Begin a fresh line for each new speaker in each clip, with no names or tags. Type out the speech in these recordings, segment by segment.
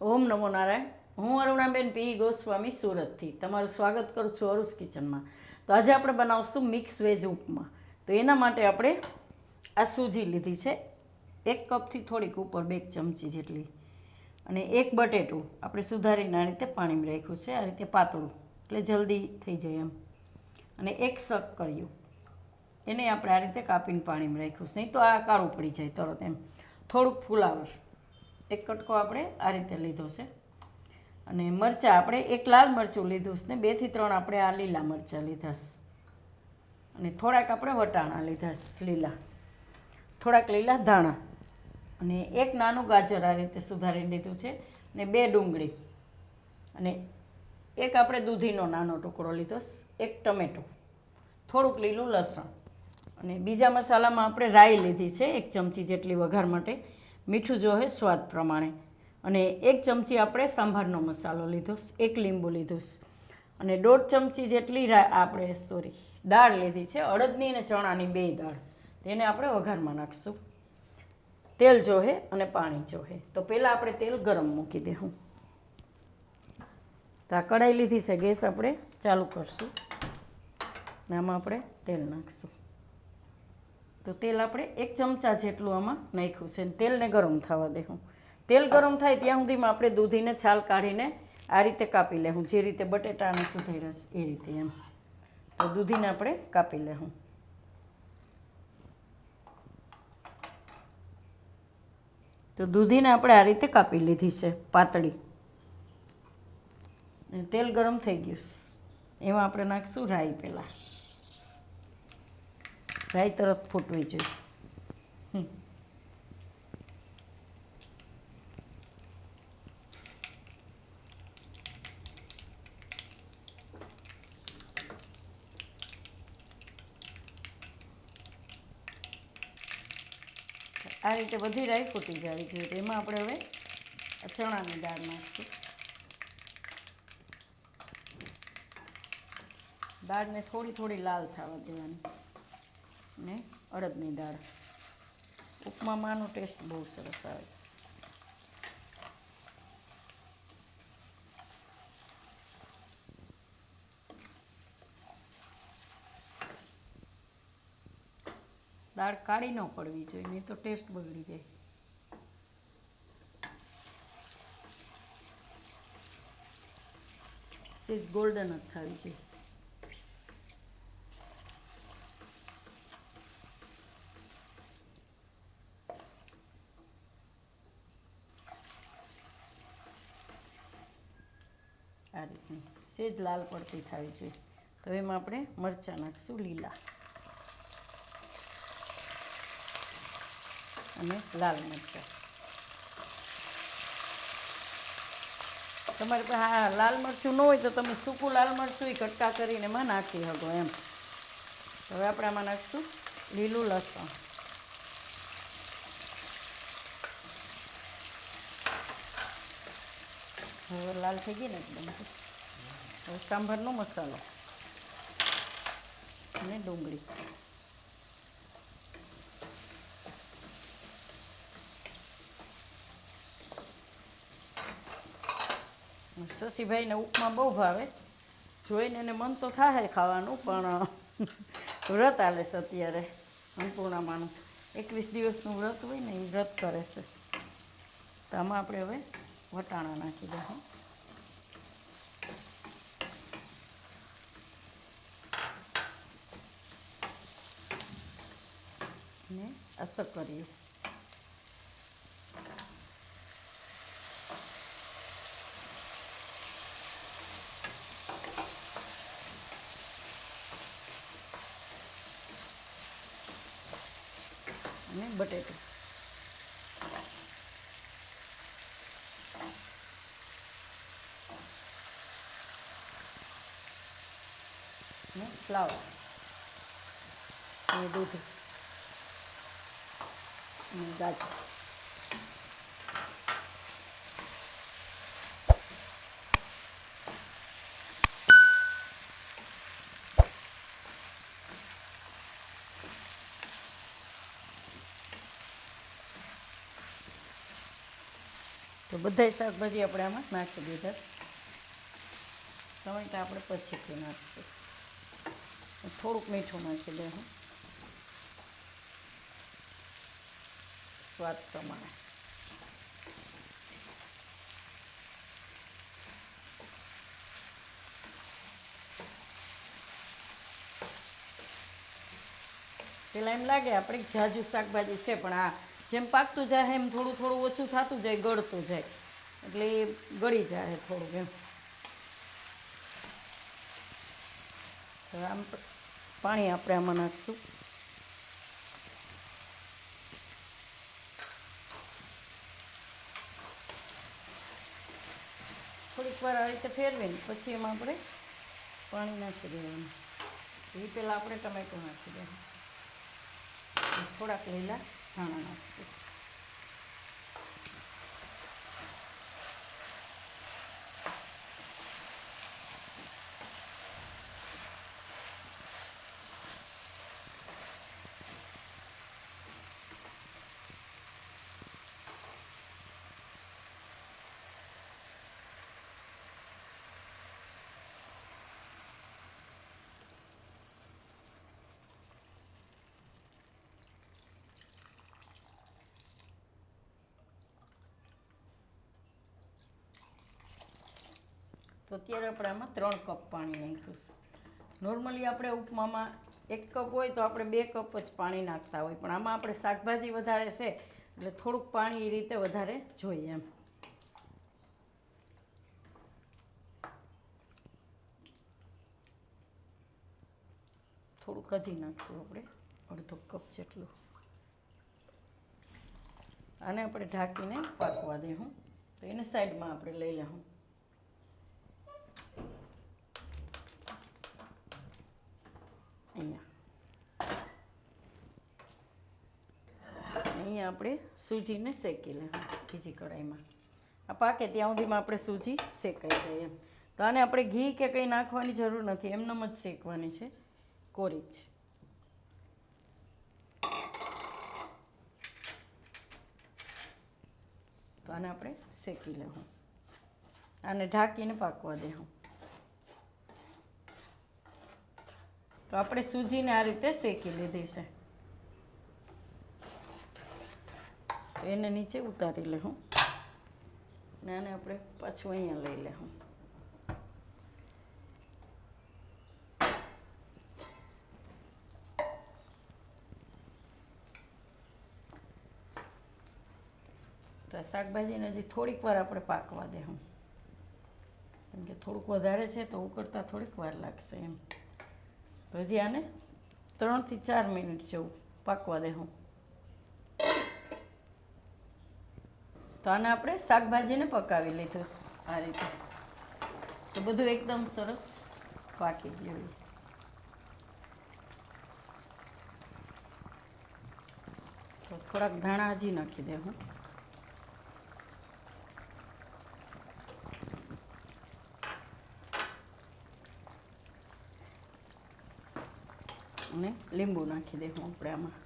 ઓમ નમો નારાયણ. હું અરુણાબેન પી ગોસ્વામી સુરતથી તમારું સ્વાગત કરું છું અરુસ કિચનમાં. તો આજે આપણે બનાવશું મિક્સ વેજ ઉપમા. તો એના માટે આપણે આ સૂજી લીધી છે, 1 કપથી થોડીક ઉપર, 2 ચમચી જેટલી. અને 1 બટેટું આપણે સુધારીને આ રીતે પાણીમાં રાખ્યું છે, આ રીતે પાતળું, એટલે જલ્દી થઈ જાય એમ. અને 1 શક કર્યું, એને આપણે આ રીતે કાપીને પાણીમાં રાખ્યું છે, નહીં તો આ કાળું પડી જાય તરત એમ. થોડુંક ફુલાવર, 1 કટકો આપણે આ રીતે લીધો છે. અને મરચાં આપણે 1 લાલ મરચું લીધું છે ને 2 થી 3 આપણે આ લીલા મરચાં લીધા છે. અને થોડાક આપણે વટાણા લીધા છે લીલા, થોડાક લીલા ધાણા. અને 1 નાનું ગાજર આ રીતે સુધારીને લીધું છે, ને 2 ડુંગળી. અને 1 આપણે દૂધીનો નાનો ટુકડો લીધો છે, 1 ટમેટું, થોડુંક લીલું લસણ. અને બીજા મસાલામાં આપણે રાઈ લીધી છે 1 ચમચી જેટલી વઘાર માટે, મીઠું જોહે સ્વાદ પ્રમાણે. અને 1 ચમચી આપણે સાંભારનો મસાલો લીધો, 1 લીંબુ લીધું. અને 1.5 ચમચી જેટલી દાળ લીધી છે, અડદની અને ચણાની 2 દાળ. તેને આપણે વઘારમાં નાખીશું. તેલ જોહે અને પાણી જોહે. તો પહેલાં આપણે તેલ ગરમ મૂકી દેવું. તો આ કઢાઈ લીધી છે, ગેસ આપણે ચાલુ કરશું ને આમાં આપણે તેલ નાખીશું. તો તેલ આપણે 1 ચમચા જેટલું આમાં નાખ્યું છે. તેલને ગરમ થવા દેવું. તેલ ગરમ થાય ત્યાં સુધીમાં આપણે દૂધીને છાલ કાઢીને આ રીતે કાપી લેવું, જે રીતે બટેટાને સુધાર્યા છે એ રીતે એમ. તો દૂધીને આપણે કાપી લેવું. તો દૂધીને આપણે આ રીતે કાપી લીધી છે પાતળી. તેલ ગરમ થઈ ગયું, એમાં આપણે નાખીશું રાઈ. પહેલાં રાઈ તરત ફૂટવી જોઈએ. આ રીતે બધી રાઈ ફૂટી જવી જોઈએ. તો એમાં આપણે હવે ચણાની દાળ નાખીશું. દાળને થોડી થોડી લાલ થવા દેવાની. ને અડદની દાળ, ઉપમામાં આનો ટેસ્ટ બહુ સરસ આવે. દાળ કાળી ન પડવી જોઈએ, નહીં તો ટેસ્ટ બગડી જાય. સેજ ગોલ્ડન જ થવી જોઈએ. આ રીતની સેજ લાલ પડતી થવી જોઈએ. તો એમાં આપણે મરચાં નાખીશું લીલા અને લાલ મરચાં. તમારે પાસે લાલ મરચું ન હોય તો તમે સૂકું લાલ મરચું કટકા કરીને એમાં નાખી શકો એમ. હવે આપણે આમાં નાખીશું લીલું લસણ. હવે લાલ થઈ ગઈ ને એકદમ. હવે સાંભારનો મસાલો અને ડુંગળી. શશીભાઈને ઉપમા બહુ ભાવે, જોઈને એને મન તો થાય ખાવાનું, પણ વ્રત હાલે છે અત્યારે અન્નપૂર્ણામાનું. 21 દિવસનું વ્રત હોય ને, એ વ્રત કરે છે. તો આમાં આપણે હવે વટાણા નાખી દઈશું. ને અસર કરીએ. અને બટેટું અને ફ્લાવર અને દૂધ અને ગાજર. તો બધાય શાકભાજી આપણે આમાં નાખી દીધા. ટમેટાં આપણે પછીથી નાખીશું. થોડુંક મીઠું નાખી દેવું સ્વાદ પ્રમાણે. પેલા એમ લાગે આપણે જાજુ શાકભાજી છે, પણ આ જેમ પાકતું જાય એમ થોડું થોડું ઓછું થતું જાય, ગળતું જાય, એટલે એ ગળી જાય થોડુંક એમ. હવે આમ પાણી આપણે આમાં નાખીશું. થોડીક વાર આ રીતે ફેરવીને પછી એમાં આપણે પાણી નાખી દેવાનું. એ પહેલાં આપણે ટમેટું નાખી દેવાનું. થોડાક લીલા ધાણા નાખીશું. તો અત્યારે આપણે આમાં 3 કપ પાણી નાખ્યું. નોર્મલી આપણે ઉપમામાં 1 કપ હોય તો આપણે 2 કપ જ પાણી નાખતા હોય, પણ આમાં આપણે શાકભાજી વધારે છે એટલે થોડુંક પાણી એ રીતે વધારે જોઈએ એમ. થોડુંક હજી નાખશું આપણે, અડધો કપ જેટલું. આને આપણે ઢાંકીને પાકવા દેવું. તો એને સાઈડમાં આપણે લઈ લેવું. અહીંયા આપણે સૂજીને શેકી લેવું બીજી કઢાઈમાં. આ પાકે ત્યાં સુધીમાં આપણે સૂજી શેકાઈ જાય એમ. તો આને આપણે ઘી કે કંઈ નાખવાની જરૂર નથી, એમનેમ જ શેકવાની છે, કોરી જ. તો આને આપણે શેકી લેવું. આને ઢાંકીને પાકવા દેવું. તો આપણે સૂજીને આ રીતે શેકી લીધી છે. એને નીચે ઉતારી લેવું ને આને આપણે પાછું અહીંયા લઈ લેવું. તો શાકભાજીને હજી થોડીક વાર આપણે પાકવા દેવું, કેમ કે થોડુંક વધારે છે તો ઉકળતા થોડીક વાર લાગશે એમ. તો હજી આને 3 થી 4 મિનિટ જેવું પાકવા દેવું. તો આને આપણે શાકભાજીને પકાવી લીધું આ રીતે. તો બધું એકદમ સરસ પાકી ગયું. તો થોડાક ધાણા હજી નાખી દેવું. અને લીંબુ નાખી દેવું આપણે આમાં.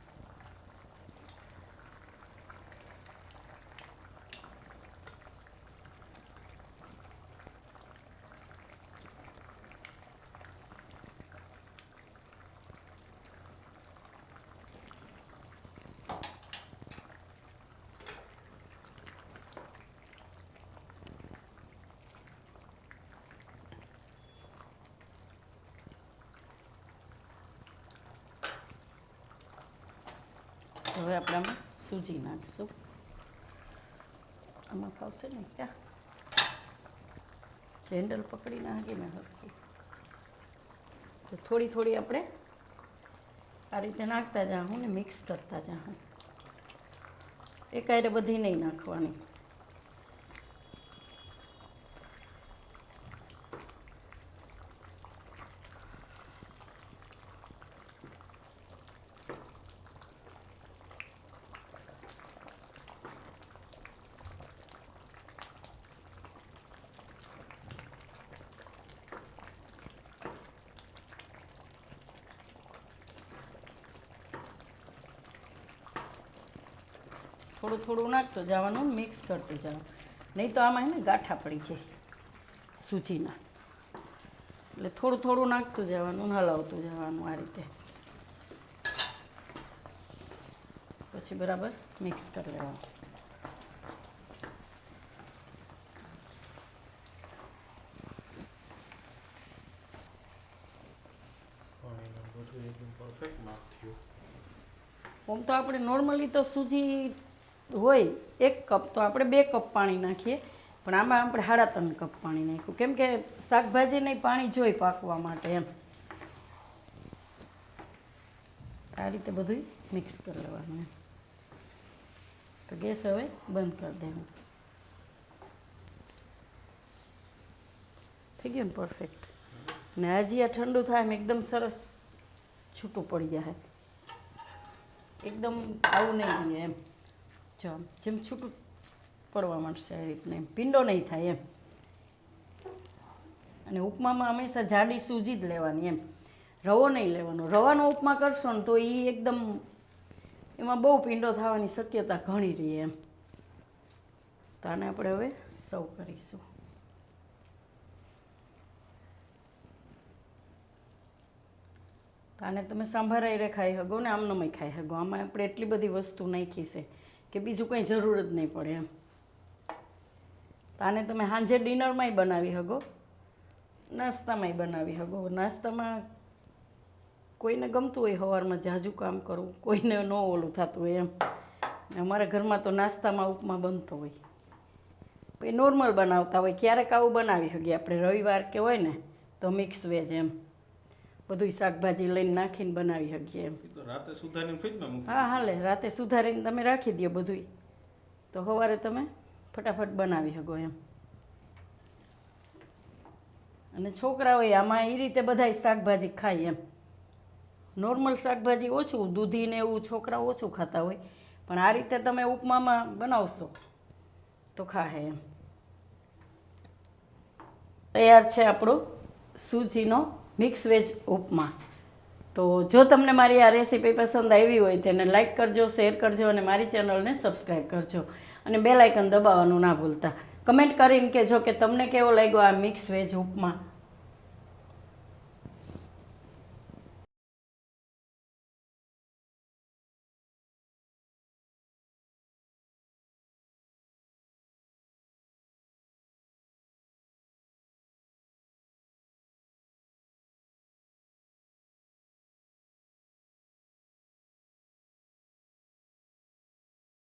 હવે આપણે આમાં સૂજી નાખીશું. આમાં ફાવશે ને ક્યાં હેન્ડલ પકડી નાખીને હરખું. તો થોડી થોડી આપણે આ રીતે નાખતા જાઉં ને મિક્સ કરતા જાઉં. એકાયરે બધી નહીં નાખવાની. થોડું થોડું નાખતું જવાનું, મિક્સ કરતું જવાનું. નહીં તો આમાં એને ગાંઠા પડી જાય સૂજીના. એટલે થોડું થોડું નાખતું જવાનું, હલાવતું જવાનું આ રીતે. પછી બરાબર મિક્સ કરી લેવાનું. આમ તો આપણે નોર્મલી તો સૂજી હોય 1 કપ તો આપણે 2 કપ પાણી નાખીએ, પણ આમાં આપણે 3.5 કપ પાણી નાખ્યું, કેમ કે શાકભાજીને પાણી જોઈએ પાકવા માટે એમ. આ રીતે બધું મિક્સ કરી લેવાનું એમ. તો ગેસ હવે બંધ કરી દેવાનું. થઈ ગયું ને પરફેક્ટ. ને હજી આ ઠંડુ થાય એમ એકદમ સરસ છૂટું પડી જાય, એકદમ આવું નહીં રહીએ એમ. જો આમ જેમ છૂટું પડવા માંડશે એ રીતને, એમ પીંડો નહીં થાય એમ. અને ઉપમામાં હંમેશા જાડી સૂજી જ લેવાની એમ, રવો નહીં લેવાનો. રવાનો ઉપમા કરશો ને તો એ એકદમ એમાં બહુ પીંડો થવાની શક્યતા ઘણી રહી એમ. તો આને આપણે હવે સર્વ કરીશું. આને તમે સાંભારાઈ ખાઈ શકો ને આમનમય ખાઈ શકો. આમાં આપણે એટલી બધી વસ્તુ નાખી છે કે બીજું કંઈ જરૂર જ નહીં પડે એમ. તો આને તમે સાંજે ડિનરમાંય બનાવી શકો, નાસ્તામાંય બનાવી શકો. નાસ્તામાં કોઈને ગમતું હોય સવારમાં ઝાઝું કામ કરવું, કોઈને ન ઓલું થતું હોય એમ. અમારા ઘરમાં તો નાસ્તામાં ઉપમા બનતો હોય, પછી નોર્મલ બનાવતા હોય. ક્યારેક આવું બનાવી શકીએ આપણે, રવિવાર કે હોય ને તો મિક્સ વેજ એમ બધું શાકભાજી લઈને નાખીને બનાવી શકીએ એમ.
રાતે સુધારીને ફ્રીજમાં મૂકી.
હા હાલે, રાતે સુધારીને તમે રાખી દો બધું, તો સવારે તમે ફટાફટ બનાવી શકો એમ. અને છોકરાઓએ આમાં એ રીતે બધાય શાકભાજી ખાય એમ. નોર્મલ શાકભાજી ઓછું, દૂધીને એવું છોકરાઓ ઓછું ખાતા હોય, પણ આ રીતે તમે ઉપમામાં બનાવશો તો ખાહે એમ. તૈયાર છે આપણો સૂજીનો મિક્સ વેજ ઉપમા. તો જો તમને મારી આ રેસીપી પસંદ આવી હોય તેને લાઇક કરજો, શેર કરજો અને મારી ચેનલને સબસ્ક્રાઈબ કરજો. અને બેલ આઇકન દબાવવાનું ના ભૂલતા. કમેન્ટ કરીને કહેજો કે તમને કેવો લાગ્યો આ મિક્સ વેજ ઉપમા.